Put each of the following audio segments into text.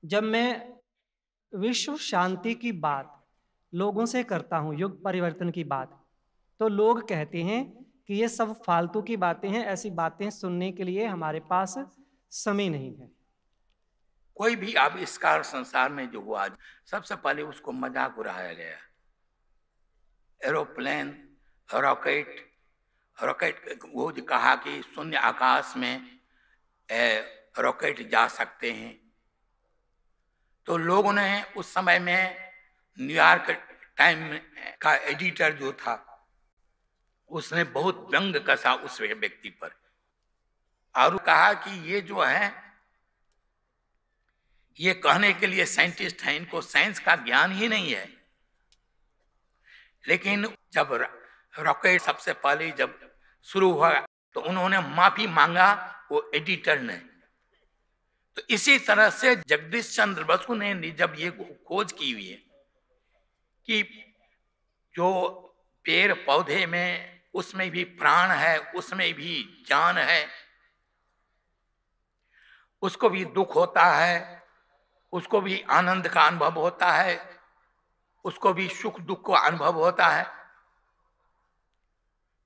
जब मैं विश्व शांति की बात लोगों से करता हूँ, युग परिवर्तन की बात, तो लोग कहते हैं कि ये सब फालतू की बातें हैं, ऐसी बातें सुनने के लिए हमारे पास समय नहीं है। कोई भी आविष्कार संसार में जो हुआ, सबसे पहले उसको मजाक उड़ाया गया। एरोप्लेन, रॉकेट, वो जो कहा कि शून्य आकाश में रॉकेट जा सकते हैं, तो लोगों ने उस समय में न्यूयॉर्क टाइम का एडिटर जो था, उसने बहुत व्यंग कसा उस व्यक्ति पर और कहा कि ये जो है, ये कहने के लिए साइंटिस्ट हैं, इनको साइंस का ज्ञान ही नहीं है। लेकिन जब रॉकेट सबसे पहले जब शुरू हुआ तो उन्होंने माफी मांगा, वो एडिटर ने। तो इसी तरह से जगदीश चंद्र बसु ने जब ये खोज की हुई है कि जो पेड़ पौधे में, उसमें भी प्राण है, उसमें भी जान है, उसको भी दुख होता है, उसको भी आनंद का अनुभव होता है, उसको भी सुख दुख का अनुभव होता है।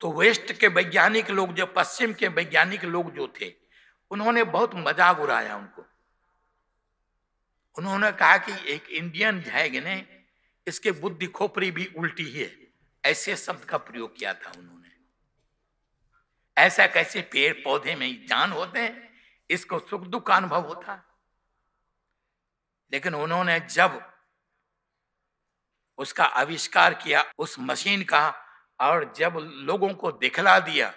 तो वेस्ट के वैज्ञानिक लोग, जो पश्चिम के वैज्ञानिक लोग जो थे, उन्होंने बहुत मजाक उड़ाया उनको। उन्होंने कहा कि एक इंडियन है ने, इसके बुद्धि खोपड़ी भी उल्टी ही है, ऐसे शब्द का प्रयोग किया था उन्होंने। ऐसा कैसे पेड़ पौधे में जान होते हैं, इसको सुख दुख का अनुभव होता है। लेकिन उन्होंने जब उसका आविष्कार किया, उस मशीन का, और जब लोगों को दिखला दिया,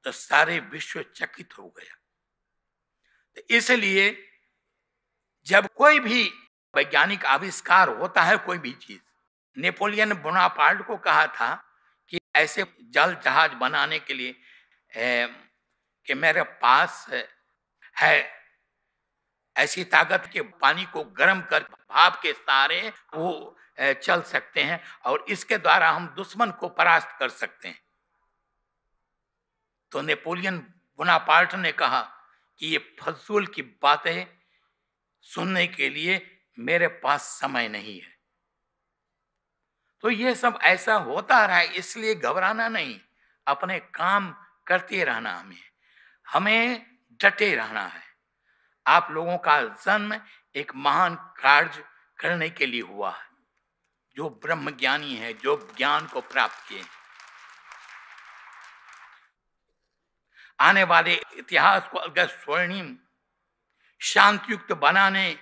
तो सारे विश्व चकित हो गया। तो इसलिए जब कोई भी वैज्ञानिक आविष्कार होता है, कोई भी चीज, नेपोलियन बोनापार्ट को कहा था कि ऐसे जल जहाज बनाने के लिए कि मेरे पास है ऐसी ताकत के पानी को गर्म कर भाप के सहारे वो चल सकते हैं, और इसके द्वारा हम दुश्मन को परास्त कर सकते हैं। तो नेपोलियन बोनापार्ट ने कहा कि ये फजूल की बातें सुनने के लिए मेरे पास समय नहीं है। तो ये सब ऐसा होता रहा है, इसलिए घबराना नहीं, अपने काम करते रहना, हमें डटे रहना है। आप लोगों का जन्म एक महान कार्य करने के लिए हुआ है, जो ब्रह्म ज्ञानी है, जो ज्ञान को प्राप्त किए। आने वाले इतिहास को अगर स्वर्णिम शांतियुक्त बनाने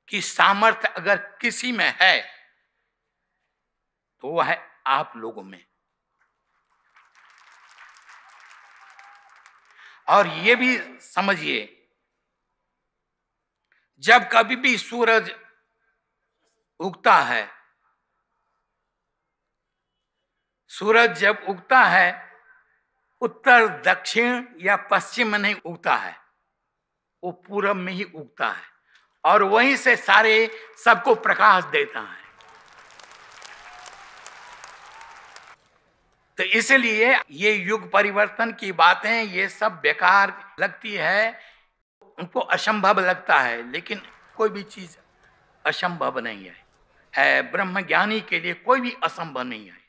की सामर्थ्य अगर किसी में है, तो वह है आप लोगों में। और ये भी समझिए, जब कभी भी सूरज उगता है, सूरज जब उगता है, उत्तर दक्षिण या पश्चिम में नहीं उगता है, वो पूरब में ही उगता है, और वहीं से सारे सबको प्रकाश देता है। तो इसलिए ये युग परिवर्तन की बातें, ये सब बेकार लगती है, उनको असंभव लगता है, लेकिन कोई भी चीज असंभव नहीं है। ब्रह्मज्ञानी के लिए कोई भी असंभव नहीं है।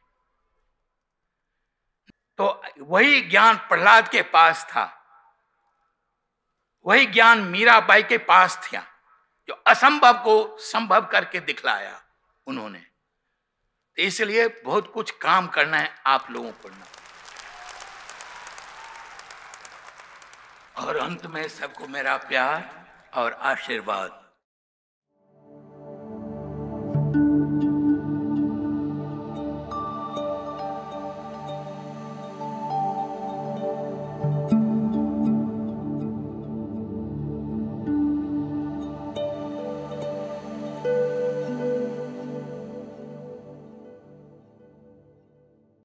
तो वही ज्ञान प्रहलाद के पास था, वही ज्ञान मीराबाई के पास था, जो असंभव को संभव करके दिखलाया उन्होंने। तो इसलिए बहुत कुछ काम करना है आप लोगों को। और अंत में सबको मेरा प्यार और आशीर्वाद।